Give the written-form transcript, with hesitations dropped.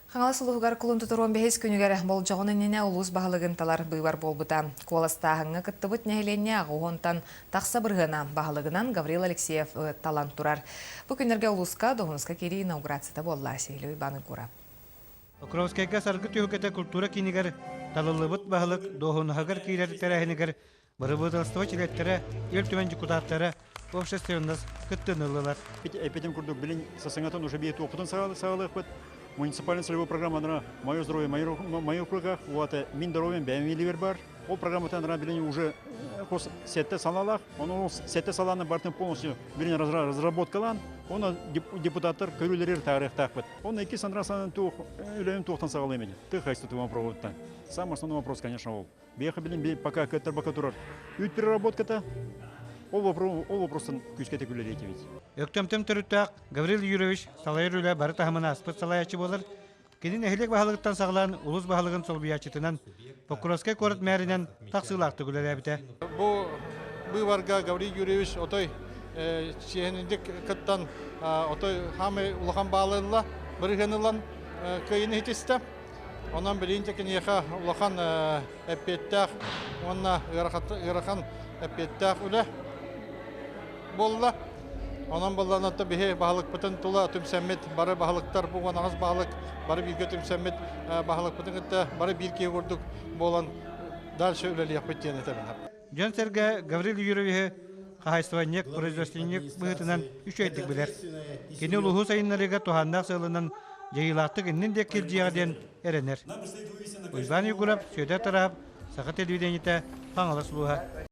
Хаңала сулугар кулун тутурон бехес күнүгер болжоғын инене улус бағылығын талар быйвар болбута. Куаластағыңы кыттыбыт нәхеленне ағуғынтан тақса бірғына бағылығынан Гаврил Алексеев талант турар. Бұ күнерге улуска доғыныска кері инаугурацията болла сейлі баны кура. Окровскайга саргы түйөкеті культура кинигер талылыбыт бағылық доғынығығыр кейлері тәрәхінігер бұрыбыдылыстығы чилеттері ел түмен депутаттары общественность кыттынылылар. Эпидем курдук билин сасыңатын уже бейт опытын сағалық бөт. Муниципальная целевая программа «Мое здоровье, мое руках». Вот мин здоровьем бәмеливер бар. Ол программатан билин уже сетте салалах. Он сетте саланы бартын полностью билин разработкалан. Он депутаттар көрүлерер тарих тақпыт. Он эки сандрасанын үлем туқтан сағалаймайды. Ты хайсту ты проводта. Самый основной вопрос, конечно, ол. Беха билин пока кеттер бака турар. Ют переработка-то. Ол вопростан күскете күлер етемейді. Өктөмтөм түріттақ Гаврил Юрьевич салайыр үлі бары тахымына аспыт салаячы болыр. Кенін әхілек бағалығыттан сағылан улус бағалығын сол биячытынан Покровскай корот мәрінен тақсылақты күлер әбіті. Бұл варға Гаврил Юрьевич отой шехеніндік кыттан отой хамы улахан бағалығыла біргенілан көйіні хетесті. Онан білейінті кенеха улахан әппеттақ, онна ғырахан әппеттақ үлі болла. Онан боллан атта бихе бағылық бұтын тұла түмсәммет, бары бағылықтар бұған ағыз бағылық, бары бірге түмсәммет бағылық бұтын күтті, бары бірге көрдік болан дальше үлелі яқпеттен етемін. Жон сәрге Гаврил Юрьевич қағайстываннек, производственник бұғытынан үш әйттік білер. Кені ұлығы сайынларыға туғандақ сылынан жайылақтық іннен дек келжияғден әренер. Ұйбан үйгіліп, сөйді тарап, сақы телевидениеті қаңылы сұлуға.